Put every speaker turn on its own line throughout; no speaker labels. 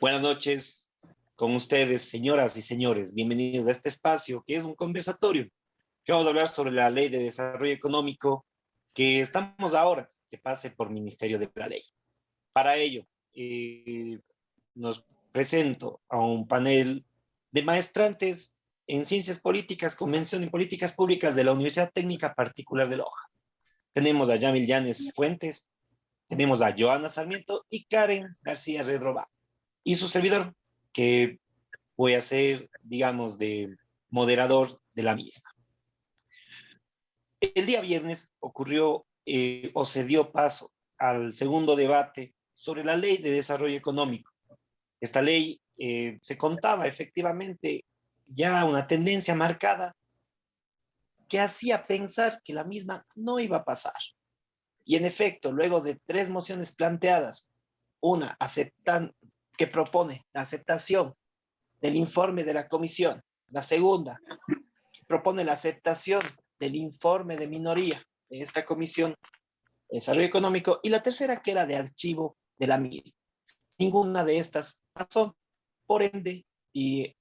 Buenas noches con ustedes, señoras y señores. Bienvenidos a este espacio que es un conversatorio. Que vamos a hablar sobre la Ley de Desarrollo Económico que estamos ahora, que pase por Ministerio de la Ley. Para ello, nos presento a un panel de maestrantes en Ciencias Políticas, Convención en Políticas Públicas de la Universidad Técnica Particular de Loja. Tenemos a Yamil Llanes Fuentes, tenemos a Joana Sarmiento y Karen García Redroba. Y su servidor, que voy a ser, digamos, de moderador de la misma. El día viernes ocurrió o se dio paso al segundo debate sobre la Ley de Desarrollo Económico. Esta ley se contaba efectivamente ya una tendencia marcada que hacía pensar que la misma no iba a pasar. Y en efecto, luego de 3 mociones planteadas, una que propone la aceptación del informe de la comisión, la segunda que propone la aceptación del informe de minoría de esta comisión de desarrollo económico y la tercera que era de archivo de la misma. Ninguna de estas pasó, por ende, y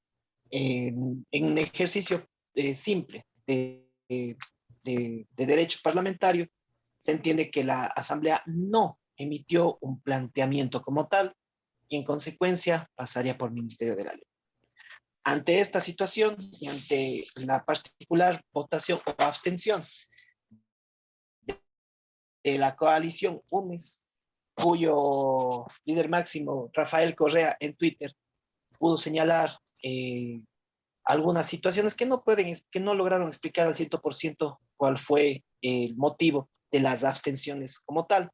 en un ejercicio simple de derecho parlamentario, se entiende que la Asamblea no emitió un planteamiento como tal y en consecuencia pasaría por Ministerio de la Ley. Ante esta situación y ante la particular votación o abstención de la coalición UNES, cuyo líder máximo, Rafael Correa, en Twitter, pudo señalar algunas situaciones que no lograron explicar al 100% cuál fue el motivo de las abstenciones como tal.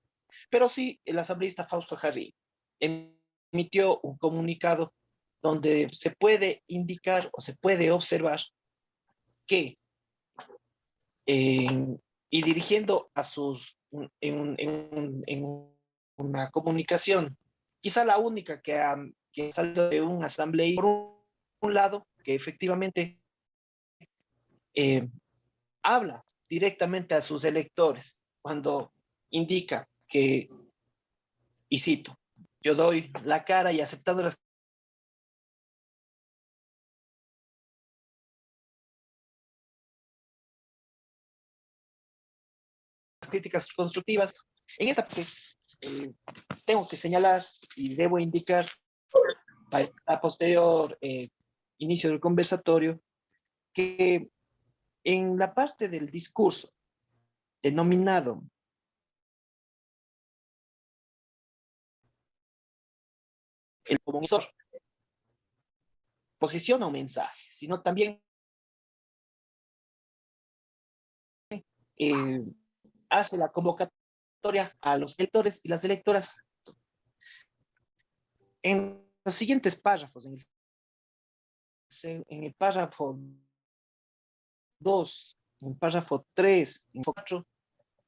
Pero sí, el asambleísta Fausto Jarrín emitió un comunicado donde se puede indicar o se puede observar que, y dirigiendo a en una comunicación, quizá la única que salió de un asambleísta, por un lado, que efectivamente habla directamente a sus electores cuando indica que, y cito, yo doy la cara y aceptando las críticas constructivas. En esta parte, tengo que señalar y debo indicar a posterior inicio del conversatorio que en la parte del discurso denominado el comunicador, posiciona un mensaje, sino también hace la convocatoria a los electores y las electoras en los siguientes párrafos, en el párrafo 2, en el párrafo 3, en el 4,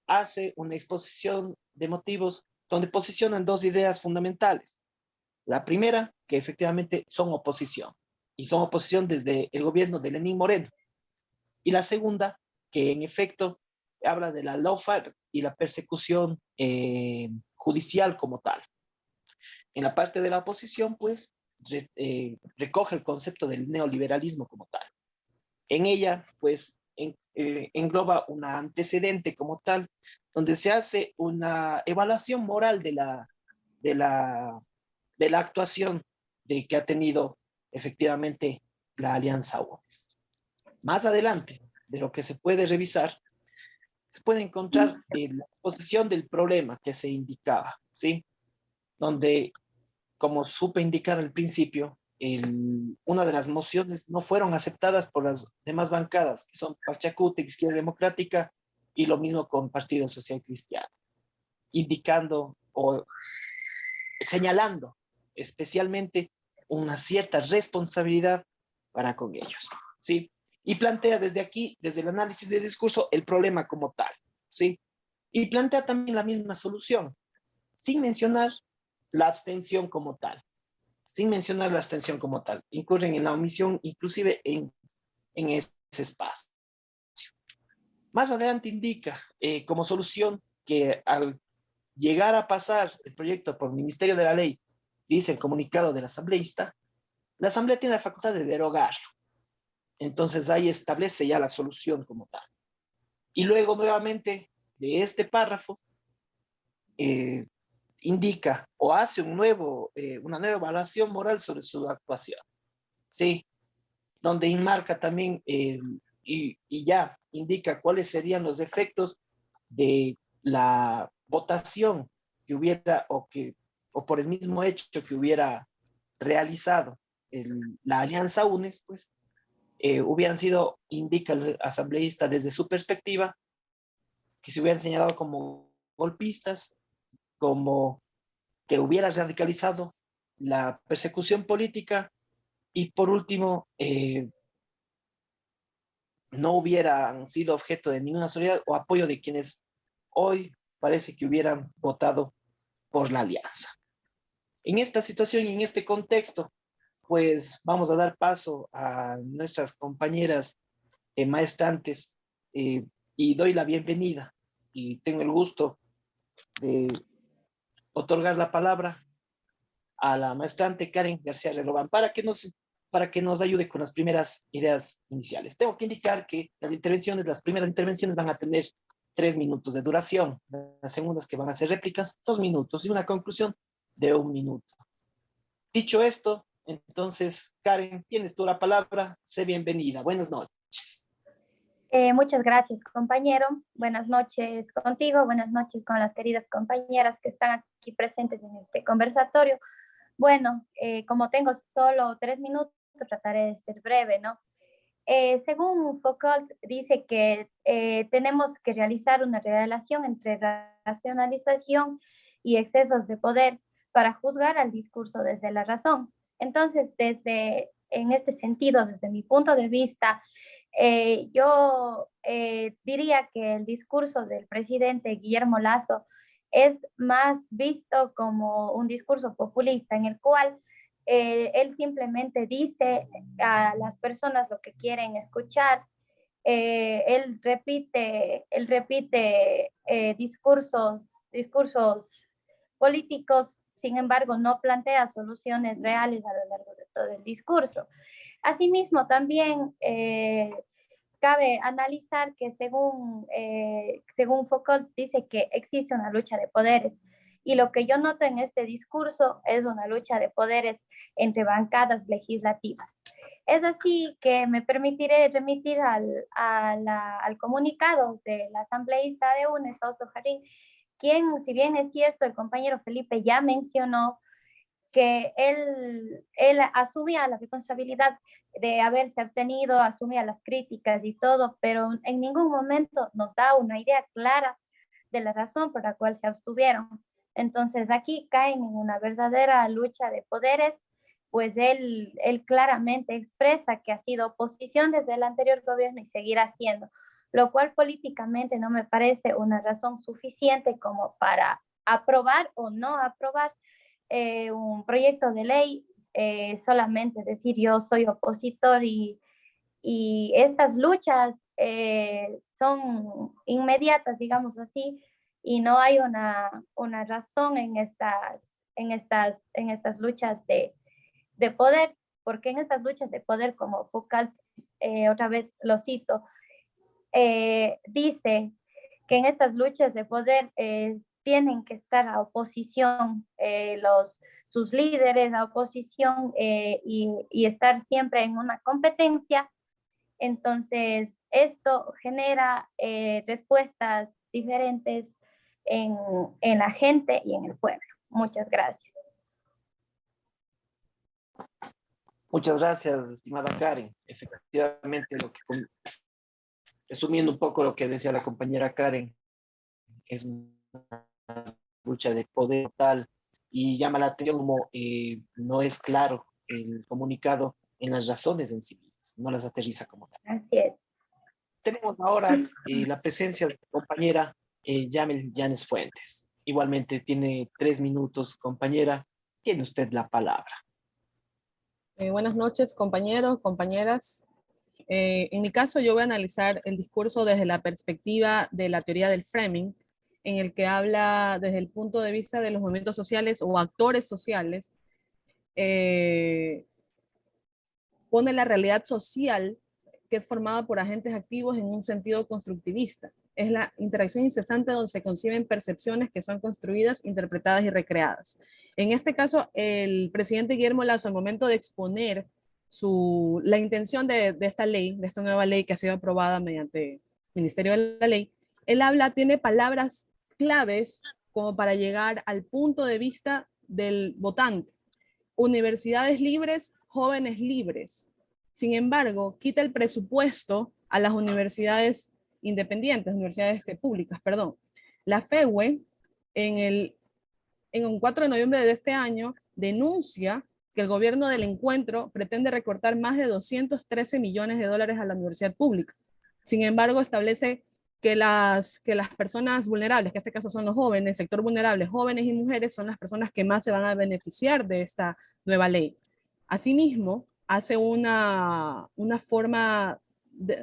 hace una exposición de motivos donde posicionan 2 ideas fundamentales. La primera, que efectivamente son oposición, y son oposición desde el gobierno de Lenín Moreno. Y la segunda, que en efecto habla de la lawfare y la persecución judicial como tal. En la parte de la oposición, pues, recoge el concepto del neoliberalismo como tal. En ella, pues, engloba un antecedente como tal, donde se hace una evaluación moral de la actuación que ha tenido efectivamente la Alianza UNES. Más adelante, de lo que se puede revisar, se puede encontrar la exposición del problema que se indicaba, ¿sí? Donde, como supe indicar al principio, una de las mociones no fueron aceptadas por las demás bancadas, que son Pachacuti, Izquierda Democrática, y lo mismo con Partido Social Cristiano, indicando o señalando especialmente una cierta responsabilidad para con ellos, ¿sí? Y plantea desde aquí, desde el análisis del discurso, el problema como tal, ¿sí? Y plantea también la misma solución, sin mencionar la abstención como tal, sin mencionar la abstención como tal. Incurren en la omisión inclusive en ese espacio. Más adelante indica como solución que al llegar a pasar el proyecto por el Ministerio de la Ley dice el comunicado del asambleísta, la asamblea tiene la facultad de derogarlo. Entonces ahí establece ya la solución como tal. Y luego nuevamente de este párrafo indica o hace una nueva evaluación moral sobre su actuación. Sí, donde enmarca también y ya indica cuáles serían los efectos de la votación que hubiera o por el mismo hecho que hubiera realizado la Alianza UNES, pues hubieran sido, indica el asambleísta desde su perspectiva, que se hubieran señalado como golpistas, como que hubiera radicalizado la persecución política y por último, no hubieran sido objeto de ninguna solidaridad o apoyo de quienes hoy parece que hubieran votado por la alianza. En esta situación y en este contexto, pues vamos a dar paso a nuestras compañeras maestrantes y doy la bienvenida y tengo el gusto de otorgar la palabra a la maestrante Karen García Redoban para que nos ayude con las primeras ideas iniciales. Tengo que indicar que las primeras intervenciones van a tener 3 minutos de duración, las segundas que van a ser réplicas, 2 minutos y una conclusión de 1 minuto. Dicho esto, entonces, Karen, tienes tú la palabra, sé bienvenida. Buenas noches.
Muchas gracias, compañero. Buenas noches contigo, buenas noches con las queridas compañeras que están aquí presentes en este conversatorio. Bueno, como tengo solo 3 minutos, trataré de ser breve, ¿no? Según Foucault, dice que tenemos que realizar una relación entre racionalización y excesos de poder para juzgar al discurso desde la razón. Entonces, en este sentido, desde mi punto de vista, yo diría que el discurso del presidente Guillermo Lasso es más visto como un discurso populista en el cual él simplemente dice a las personas lo que quieren escuchar. Él repite discursos políticos, sin embargo, no plantea soluciones reales a lo largo de todo el discurso. Asimismo, también cabe analizar que según Foucault dice que existe una lucha de poderes y lo que yo noto en este discurso es una lucha de poderes entre bancadas legislativas. Es así que me permitiré remitir al comunicado del asambleísta de UNES, Fausto Jarrín, quien, si bien es cierto, el compañero Felipe ya mencionó que él asumía la responsabilidad de haberse abstenido, asumía las críticas y todo, pero en ningún momento nos da una idea clara de la razón por la cual se abstuvieron. Entonces aquí caen en una verdadera lucha de poderes, pues él claramente expresa que ha sido oposición desde el anterior gobierno y seguirá siendo, lo cual políticamente no me parece una razón suficiente como para aprobar o no aprobar un proyecto de ley, solamente decir yo soy opositor y estas luchas son inmediatas, digamos así, y no hay una razón en estas luchas de poder, porque en estas luchas de poder, como Foucault, otra vez lo cito, dice que en estas luchas de poder tienen que estar a oposición sus líderes, a oposición y estar siempre en una competencia. Entonces, esto genera respuestas diferentes en la gente y en el pueblo. Muchas gracias.
Muchas gracias, estimada Karen. Efectivamente, resumiendo un poco lo que decía la compañera Karen, es una lucha de poder total y llama la atención como no es claro el comunicado en las razones en sí, no las aterriza como tal.
Así es.
Tenemos ahora la presencia de la compañera Yamel Llanes Fuentes. Igualmente tiene 3 minutos, compañera. Tiene usted la palabra.
Buenas noches, compañeros, compañeras. En mi caso, yo voy a analizar el discurso desde la perspectiva de la teoría del framing, en el que habla desde el punto de vista de los movimientos sociales o actores sociales pone la realidad social que es formada por agentes activos en un sentido constructivista. Es la interacción incesante donde se conciben percepciones que son construidas, interpretadas y recreadas. En este caso, el presidente Guillermo Lasso, al momento de exponer la intención de esta ley, de esta nueva ley que ha sido aprobada mediante el Ministerio de la Ley, él tiene palabras claves como para llegar al punto de vista del votante. Universidades libres, jóvenes libres. Sin embargo, quita el presupuesto a las universidades independientes, universidades públicas, perdón. La FEUE, en el 4 de noviembre de este año, denuncia que el gobierno del encuentro pretende recortar más de 213 millones de dólares a la universidad pública. Sin embargo, establece que las personas vulnerables, que en este caso son los jóvenes, sector vulnerable, jóvenes y mujeres, son las personas que más se van a beneficiar de esta nueva ley. Asimismo, hace una forma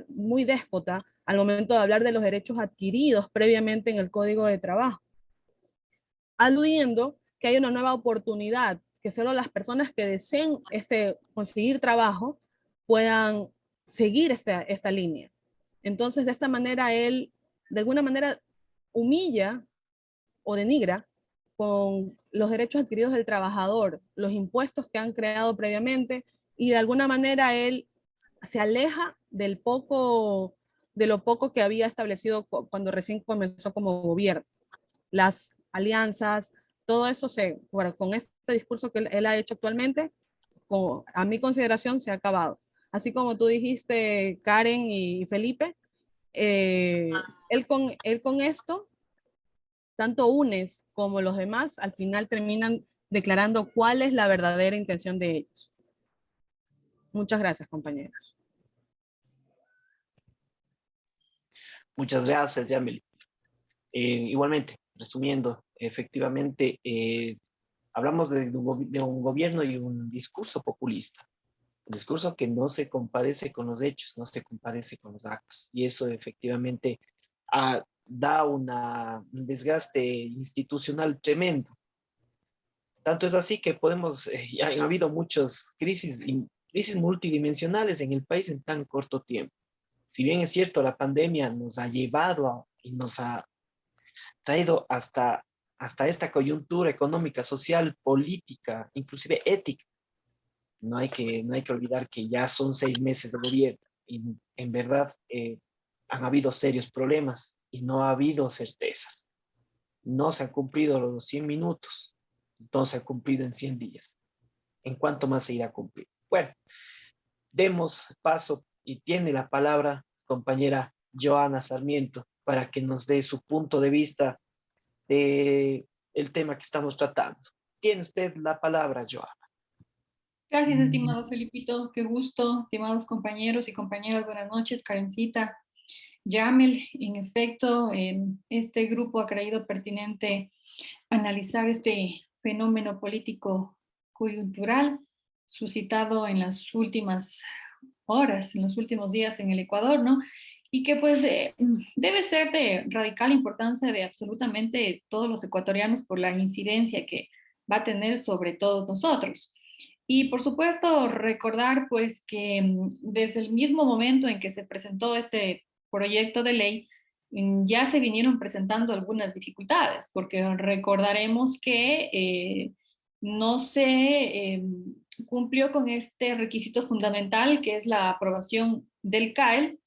muy déspota al momento de hablar de los derechos adquiridos previamente en el Código de Trabajo, aludiendo que hay una nueva oportunidad, que solo las personas que deseen conseguir trabajo puedan seguir esta línea. Entonces, de esta manera, él de alguna manera humilla o denigra con los derechos adquiridos del trabajador, los impuestos que han creado previamente, y de alguna manera él se aleja de lo poco que había establecido cuando recién comenzó como gobierno. Las alianzas, todo eso con este discurso que él ha hecho actualmente, a mi consideración se ha acabado. Así como tú dijiste, Karen y Felipe, él con esto, tanto UNES como los demás, al final terminan declarando cuál es la verdadera intención de ellos. Muchas gracias, compañeros.
Muchas gracias, Yamil. Igualmente, resumiendo, efectivamente, hablamos de un gobierno y un discurso populista. Un discurso que no se comparece con los hechos, no se comparece con los actos. Y eso efectivamente da un desgaste institucional tremendo. Tanto es así que ha habido muchas crisis multidimensionales en el país en tan corto tiempo. Si bien es cierto, la pandemia nos ha llevado y nos ha traído hasta esta coyuntura económica, social, política, inclusive ética. No hay que olvidar que ya son 6 meses de gobierno y en verdad han habido serios problemas y no ha habido certezas. No se han cumplido los 100 minutos, no se ha cumplido en 100 días. ¿En cuánto más se irá a cumplir? Bueno, demos paso y tiene la palabra compañera Joana Sarmiento para que nos dé su punto de vista del tema que estamos tratando. Tiene usted la palabra, Joana.
Gracias, estimado Felipito, qué gusto, estimados compañeros y compañeras, buenas noches, Karencita, Yamel. En efecto, este grupo ha creído pertinente analizar este fenómeno político coyuntural suscitado en las últimas horas, en los últimos días en el Ecuador, ¿no? Y que pues debe ser de radical importancia de absolutamente todos los ecuatorianos por la incidencia que va a tener sobre todos nosotros. Y por supuesto recordar pues que desde el mismo momento en que se presentó este proyecto de ley, ya se vinieron presentando algunas dificultades, porque recordaremos que no se cumplió con este requisito fundamental que es la aprobación del CAEL,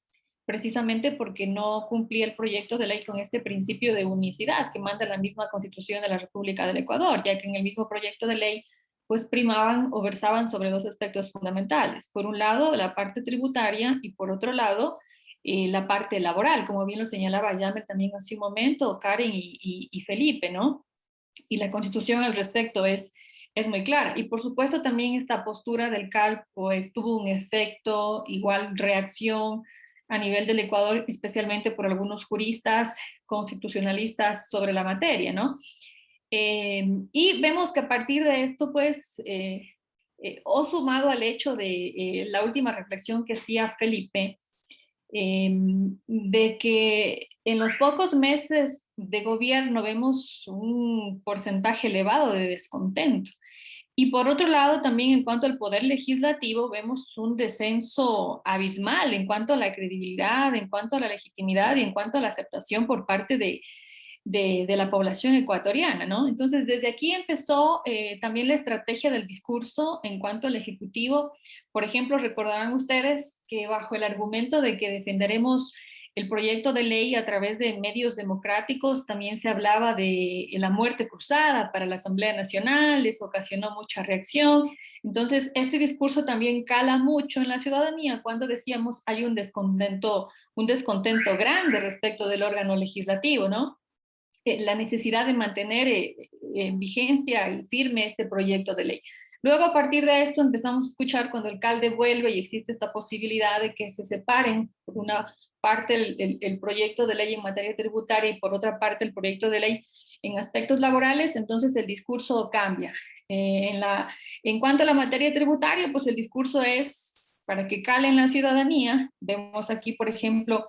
precisamente porque no cumplía el proyecto de ley con este principio de unicidad que manda la misma Constitución de la República del Ecuador, ya que en el mismo proyecto de ley pues primaban o versaban sobre dos aspectos fundamentales. Por un lado, la parte tributaria y por otro lado, la parte laboral, como bien lo señalaba Yamel también hace un momento, Karen y Felipe, ¿no? Y la Constitución al respecto es muy clara. Y por supuesto también esta postura del CAL pues tuvo un efecto, igual reacción a nivel del Ecuador, especialmente por algunos juristas constitucionalistas sobre la materia, ¿no? Y vemos que a partir de esto, pues, o sumado al hecho de la última reflexión que hacía Felipe, de que en los pocos meses de gobierno vemos un porcentaje elevado de descontento. Y por otro lado, también en cuanto al poder legislativo, vemos un descenso abismal en cuanto a la credibilidad, en cuanto a la legitimidad y en cuanto a la aceptación por parte de la población ecuatoriana, ¿no? Entonces, desde aquí empezó también la estrategia del discurso en cuanto al Ejecutivo. Por ejemplo, recordarán ustedes que bajo el argumento de que defenderemos el proyecto de ley a través de medios democráticos, también se hablaba de la muerte cruzada para la Asamblea Nacional, eso ocasionó mucha reacción. Entonces, este discurso también cala mucho en la ciudadanía cuando decíamos hay un descontento grande respecto del órgano legislativo, ¿no? La necesidad de mantener en vigencia y firme este proyecto de ley. Luego, a partir de esto, empezamos a escuchar cuando el alcalde vuelve y existe esta posibilidad de que se separen, por una parte, el proyecto de ley en materia tributaria y por otra parte, el proyecto de ley en aspectos laborales, entonces el discurso cambia. En cuanto a la materia tributaria, pues el discurso es para que cale en la ciudadanía. Vemos aquí, por ejemplo,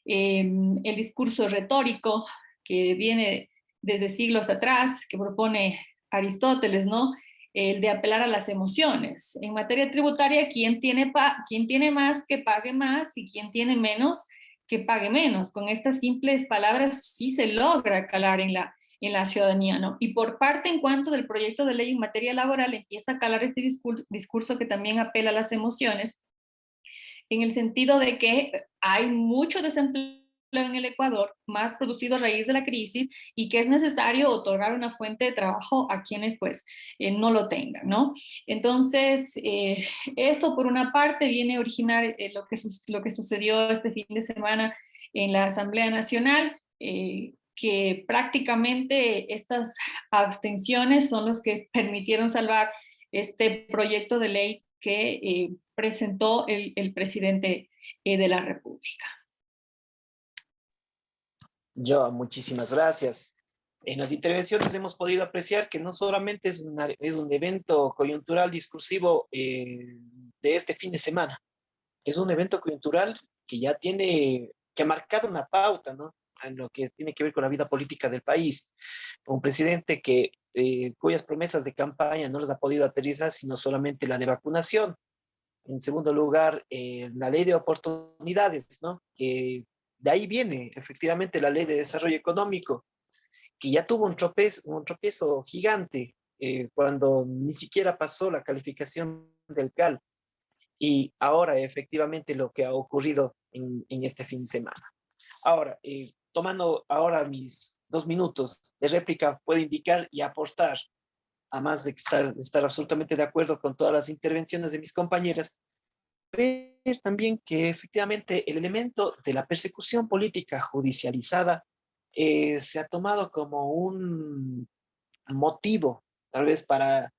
el discurso retórico que viene desde siglos atrás, que propone Aristóteles, ¿no? El de apelar a las emociones. En materia tributaria, quien tiene más, que pague más, y quien tiene menos, que pague menos. Con estas simples palabras sí se logra calar en la ciudadanía, ¿no? Y por parte, en cuanto del proyecto de ley en materia laboral, empieza a calar este discurso que también apela a las emociones, en el sentido de que hay mucho desempleo en el Ecuador, más producido a raíz de la crisis, y que es necesario otorgar una fuente de trabajo a quienes pues no lo tengan, ¿no? Entonces, esto por una parte viene a originar lo que sucedió este fin de semana en la Asamblea Nacional, que prácticamente estas abstenciones son los que permitieron salvar este proyecto de ley que presentó el presidente de la República.
Yo, muchísimas gracias. En las intervenciones hemos podido apreciar que no solamente es un evento coyuntural discursivo de este fin de semana, es un evento coyuntural que ya que ha marcado una pauta, ¿no? En lo que tiene que ver con la vida política del país. Un presidente cuyas promesas de campaña no las ha podido aterrizar, sino solamente la de vacunación. En segundo lugar, la ley de oportunidades, ¿no? Que de ahí viene efectivamente la ley de desarrollo económico, que ya tuvo un tropiezo gigante cuando ni siquiera pasó la calificación del CAL. Y ahora efectivamente lo que ha ocurrido en este fin de semana. Ahora, tomando ahora mis 2 minutos de réplica, puedo indicar y aportar, además de estar absolutamente de acuerdo con todas las intervenciones de mis compañeras, ver también que efectivamente el elemento de la persecución política judicializada se ha tomado como un motivo, tal vez para,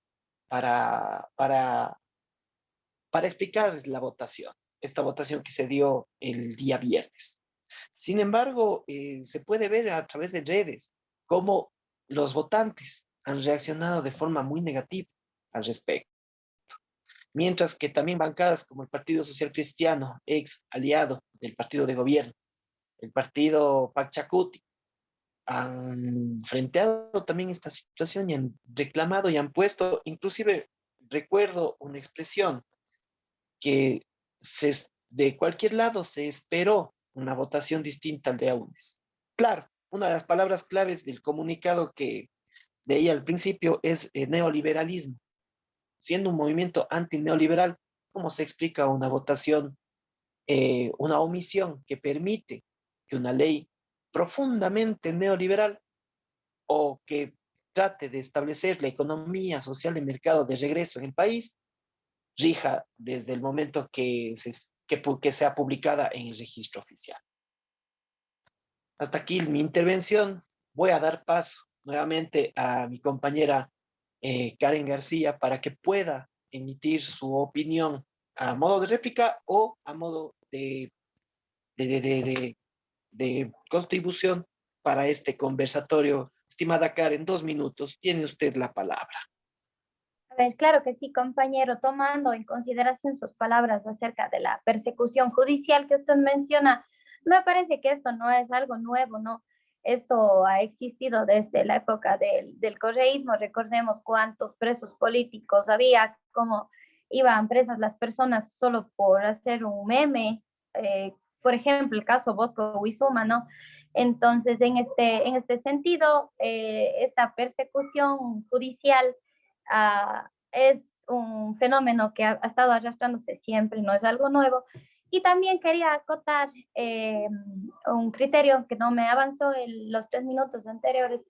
para, para explicar esta votación que se dio el día viernes. Sin embargo, se puede ver a través de redes cómo los votantes han reaccionado de forma muy negativa al respecto. Mientras que también bancadas como el Partido Social Cristiano, ex aliado del partido de gobierno, el partido Pachacuti, han frenteado también esta situación y han reclamado y han puesto, inclusive recuerdo una expresión que de cualquier lado se esperó una votación distinta al de AUNES. Claro, una de las palabras claves del comunicado que de ahí al principio es neoliberalismo. Siendo un movimiento antineoliberal, ¿cómo se explica una votación, una omisión que permite que una ley profundamente neoliberal o que trate de establecer la economía social de mercado de regreso en el país rija desde el momento que sea publicada en el registro oficial? Hasta aquí mi intervención. Voy a dar paso nuevamente a mi compañera Karen García para que pueda emitir su opinión a modo de réplica o a modo de contribución para este conversatorio. Estimada Karen, 2 minutos. Tiene usted la palabra.
A ver, claro que sí, compañero, tomando en consideración sus palabras acerca de la persecución judicial que usted menciona, me parece que esto no es algo nuevo, ¿no? esto ha existido desde la época del correísmo. Recordemos cuántos presos políticos había, cómo iban presas las personas solo por hacer un meme. Por ejemplo, el caso Bosco Huizuma, ¿no? Entonces, en este sentido, esta persecución judicial es un fenómeno que ha estado arrastrándose siempre, no es algo nuevo. Y también quería acotar un criterio que no me avanzó en los 3 minutos anteriores,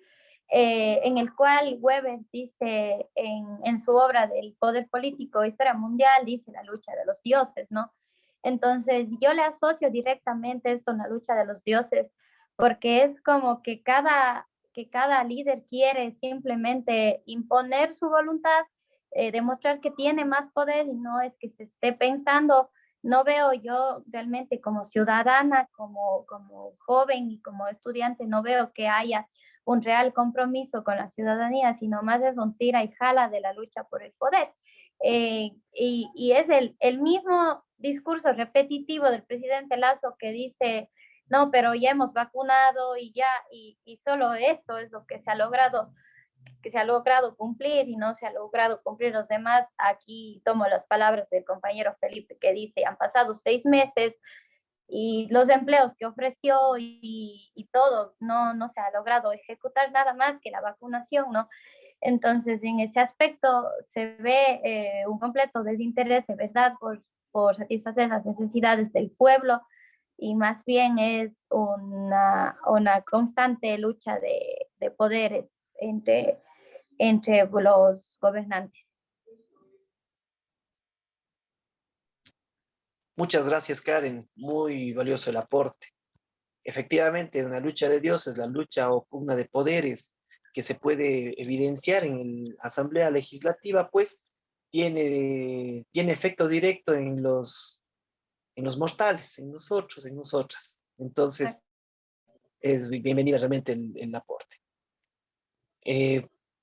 en el cual Weber dice en su obra del poder político, Historia Mundial, dice la lucha de los dioses, ¿no? Entonces yo le asocio directamente esto a la lucha de los dioses, porque es como que cada líder quiere simplemente imponer su voluntad, demostrar que tiene más poder, y no es que se esté pensando. No veo yo realmente como ciudadana, como joven y como estudiante, no veo que haya un real compromiso con la ciudadanía, sino más es un tira y jala de la lucha por el poder. Y es el mismo discurso repetitivo del presidente Lazo, que dice, no, pero ya hemos vacunado y ya, y solo eso es lo que se ha logrado cumplir, y no se ha logrado cumplir los demás. Aquí tomo las palabras del compañero Felipe, que dice, han pasado 6 meses y los empleos que ofreció y todo, no se ha logrado ejecutar nada más que la vacunación, ¿no? Entonces, en ese aspecto se ve un completo desinterés de verdad por satisfacer las necesidades del pueblo, y más bien es una constante lucha de poderes entre los gobernantes.
Muchas gracias, Karen. Muy valioso el aporte. Efectivamente, una lucha de dioses, la lucha o pugna de poderes que se puede evidenciar en la Asamblea Legislativa, pues tiene efecto directo en los mortales, en nosotros, en nosotras. Entonces, es bienvenida realmente el aporte.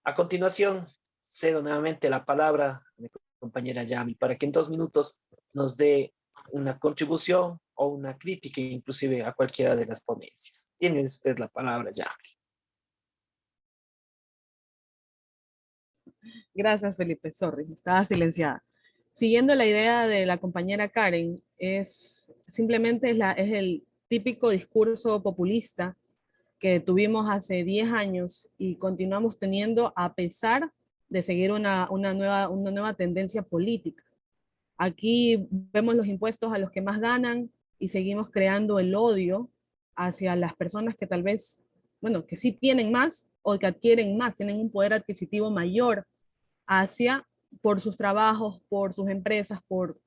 A continuación, cedo nuevamente la palabra a mi compañera Yami para que en 2 minutos nos dé una contribución o una crítica, inclusive a cualquiera de las ponencias. Tiene usted la palabra, Yami.
Gracias, Felipe. Sorry, estaba silenciada. Siguiendo la idea de la compañera Karen, simplemente es el típico discurso populista que tuvimos hace 10 años y continuamos teniendo a pesar de seguir una nueva tendencia política. Aquí vemos los impuestos a los que más ganan y seguimos creando el odio hacia las personas que tal vez, bueno, que sí tienen más o que adquieren más, tienen un poder adquisitivo mayor por sus trabajos, por sus empresas, por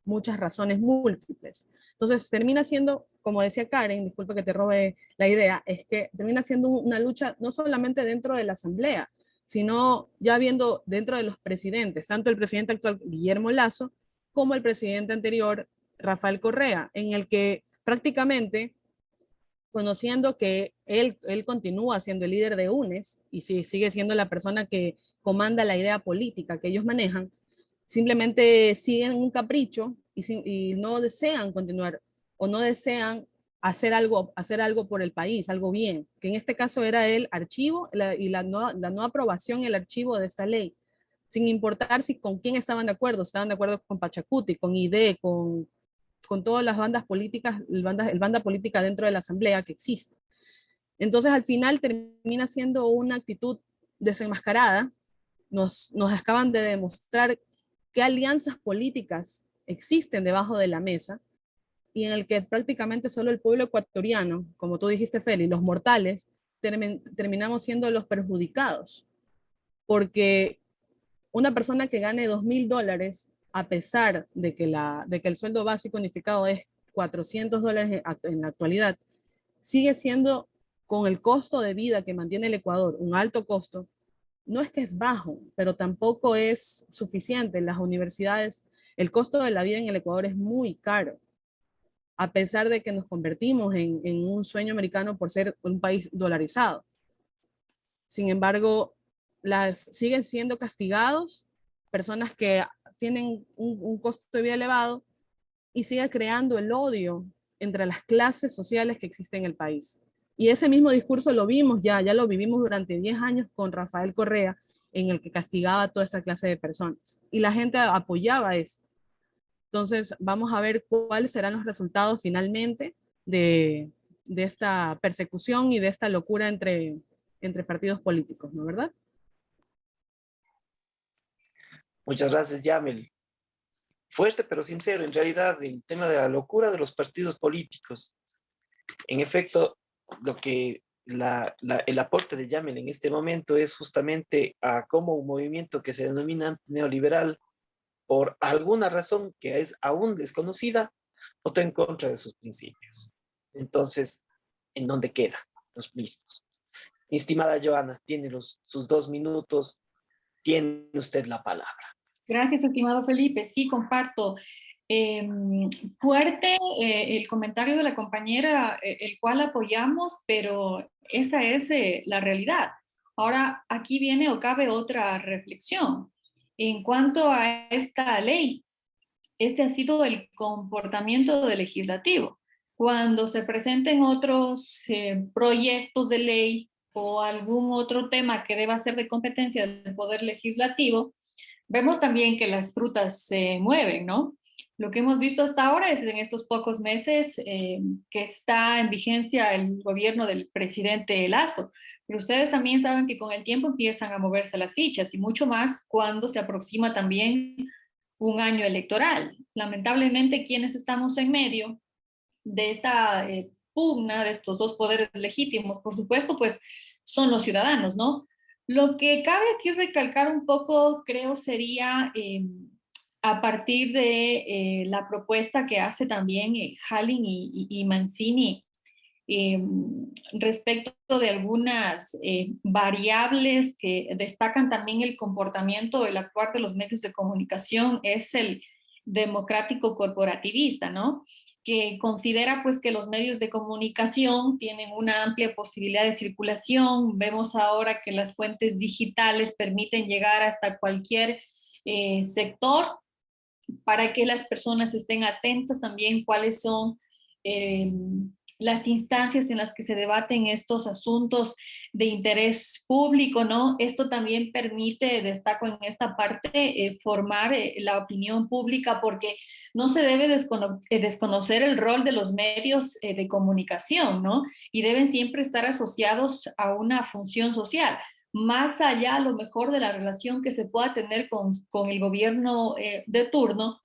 muchas razones múltiples. Entonces termina siendo, como decía Karen, disculpa que te robe la idea, es que termina siendo una lucha no solamente dentro de la Asamblea, sino ya viendo dentro de los presidentes, tanto el presidente actual Guillermo Lazo como el presidente anterior Rafael Correa, en el que prácticamente, conociendo que él continúa siendo el líder de UNES y sigue siendo la persona que comanda la idea política que ellos manejan, simplemente siguen un capricho y no desean continuar o no desean hacer algo por el país, algo bien, que en este caso era el archivo y la no aprobación y el archivo de esta ley, sin importar si con quién estaban de acuerdo con Pachacuti, con ID, con todas las bandas políticas, el banda política dentro de la asamblea que existe. Entonces al final termina siendo una actitud desenmascarada. Nos acaban de demostrar qué alianzas políticas existen debajo de la mesa y en el que prácticamente solo el pueblo ecuatoriano, como tú dijiste, Feli, los mortales, terminamos siendo los perjudicados. Porque una persona que gane $2,000, a pesar de que el sueldo básico unificado es $400 en la actualidad, sigue siendo, con el costo de vida que mantiene el Ecuador, un alto costo. No es que es bajo, pero tampoco es suficiente. En las universidades, el costo de la vida en el Ecuador es muy caro, a pesar de que nos convertimos en un sueño americano por ser un país dolarizado. Sin embargo, siguen siendo castigados personas que tienen un costo de vida elevado y sigue creando el odio entre las clases sociales que existen en el país. Y ese mismo discurso lo vimos ya lo vivimos durante 10 años con Rafael Correa, en el que castigaba a toda esa clase de personas. Y la gente apoyaba eso. Entonces, vamos a ver cuáles serán los resultados finalmente de esta persecución y de esta locura entre partidos políticos, ¿no es verdad?
Muchas gracias, Yamel. Fuerte pero sincero, en realidad, el tema de la locura de los partidos políticos. En efecto, lo que el aporte de Yamel en este momento es justamente a cómo un movimiento que se denomina neoliberal, por alguna razón que es aún desconocida, votó en contra de sus principios. Entonces, ¿en dónde quedan los mismos? Mi estimada Joana, tiene sus 2 minutos, tiene usted la palabra.
Gracias, estimado Felipe. Sí, comparto. Fuerte el comentario de la compañera, el cual apoyamos, pero esa es la realidad. Ahora, aquí viene o cabe otra reflexión. En cuanto a esta ley, este ha sido el comportamiento del legislativo. Cuando se presenten otros proyectos de ley o algún otro tema que deba ser de competencia del Poder Legislativo, vemos también que las frutas se mueven, ¿no? Lo que hemos visto hasta ahora es en estos pocos meses que está en vigencia el gobierno del presidente Lasso, pero ustedes también saben que con el tiempo empiezan a moverse las fichas y mucho más cuando se aproxima también un año electoral. Lamentablemente, quienes estamos en medio de esta pugna de estos dos poderes legítimos, por supuesto, pues son los ciudadanos, ¿no? Lo que cabe aquí recalcar un poco, creo, sería a partir de la propuesta que hace también Halling y Mancini eh, respecto de algunas variables que destacan también el comportamiento, el actuar de los medios de comunicación, es el democrático corporativista, ¿no? Que considera pues que los medios de comunicación tienen una amplia posibilidad de circulación. Vemos ahora que las fuentes digitales permiten llegar hasta cualquier sector para que las personas estén atentas también cuáles son las instancias en las que se debaten estos asuntos de interés público, ¿no? Esto también permite, destaco en esta parte, formar la opinión pública porque no se debe desconocer el rol de los medios de comunicación, ¿no? Y deben siempre estar asociados a una función social más allá a lo mejor de la relación que se pueda tener con el gobierno de turno,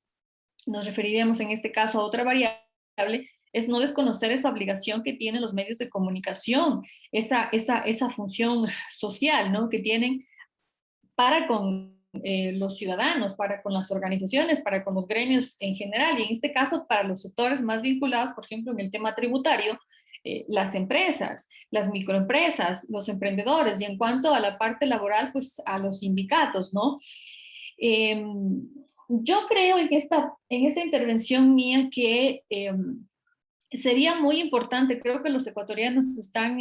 nos referiríamos en este caso a otra variable, es no desconocer esa obligación que tienen los medios de comunicación, esa función social, ¿no? Que tienen para con los ciudadanos, para con las organizaciones, para con los gremios en general, y en este caso para los sectores más vinculados, por ejemplo, en el tema tributario, las empresas, las microempresas, los emprendedores, y en cuanto a la parte laboral, pues a los sindicatos, ¿no? Yo creo en esta intervención mía que sería muy importante, creo que los ecuatorianos están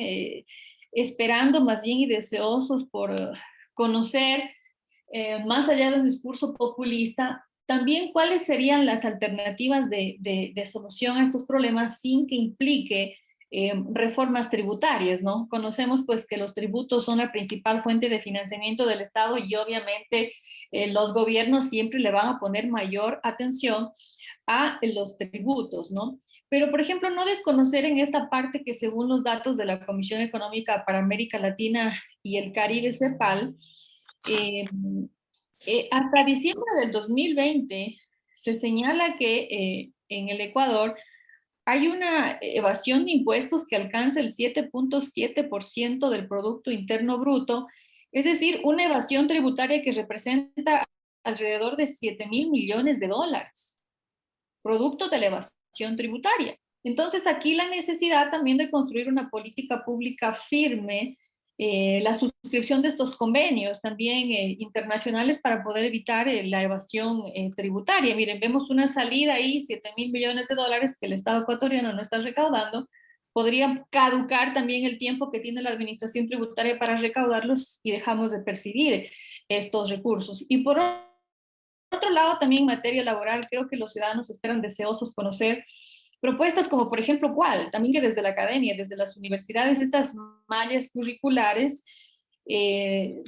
esperando más bien y deseosos por conocer, más allá de un discurso populista, también cuáles serían las alternativas de solución a estos problemas sin que implique reformas tributarias, ¿no? Conocemos pues que los tributos son la principal fuente de financiamiento del Estado y obviamente los gobiernos siempre le van a poner mayor atención a los tributos, ¿no? Pero, por ejemplo, no desconocer en esta parte que según los datos de la Comisión Económica para América Latina y el Caribe, CEPAL, eh, hasta diciembre del 2020 se señala que en el Ecuador hay una evasión de impuestos que alcanza el 7.7% del Producto Interno Bruto, es decir, una evasión tributaria que representa alrededor de 7.000 millones de dólares, producto de la evasión tributaria. Entonces, aquí la necesidad también de construir una política pública firme, la suscripción de estos convenios también internacionales para poder evitar la evasión tributaria. Miren, vemos una salida ahí, 7.000 millones de dólares que el Estado ecuatoriano no está recaudando. Podría caducar también el tiempo que tiene la administración tributaria para recaudarlos y dejamos de percibir estos recursos. Y por otro lado, también en materia laboral, creo que los ciudadanos esperan deseosos conocer Propuestas como, por ejemplo, ¿cuál? También que desde la academia, desde las universidades, estas mallas curriculares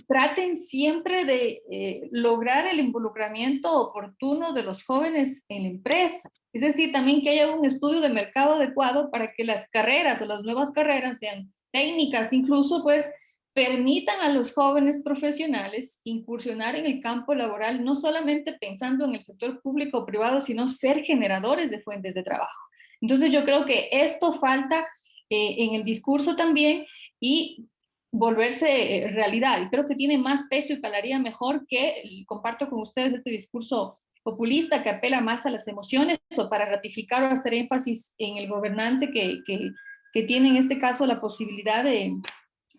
traten siempre de lograr el involucramiento oportuno de los jóvenes en la empresa. Es decir, también que haya un estudio de mercado adecuado para que las carreras o las nuevas carreras sean técnicas, incluso pues permitan a los jóvenes profesionales incursionar en el campo laboral, no solamente pensando en el sector público o privado, sino ser generadores de fuentes de trabajo. Entonces yo creo que esto falta en el discurso también y volverse realidad. Y creo que tiene más peso y calaría mejor que, comparto con ustedes este discurso populista que apela más a las emociones o para ratificar o hacer énfasis en el gobernante que tiene en este caso la posibilidad de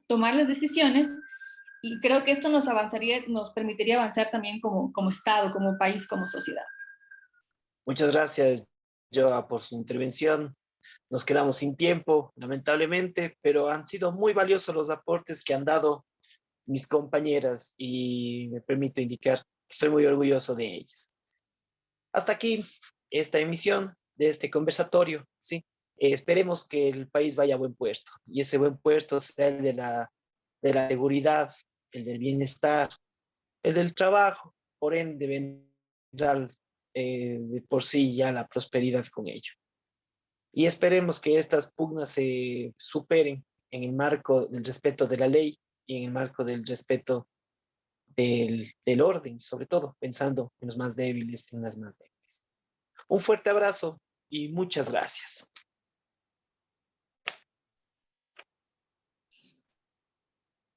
tomar las decisiones. Y creo que esto nos avanzaría, nos permitiría avanzar también como Estado, como país, como sociedad.
Muchas gracias, Joa, por su intervención. Nos quedamos sin tiempo, lamentablemente, pero han sido muy valiosos los aportes que han dado mis compañeras y me permito indicar que estoy muy orgulloso de ellas. Hasta aquí esta emisión de este conversatorio, ¿sí? Esperemos que el país vaya a buen puerto y ese buen puerto sea el de la seguridad, el del bienestar, el del trabajo, por ende vendrá de por sí ya la prosperidad con ello. Y esperemos que estas pugnas se superen en el marco del respeto de la ley y en el marco del respeto del orden, sobre todo pensando en los más débiles, en las más débiles. Un fuerte abrazo y muchas gracias.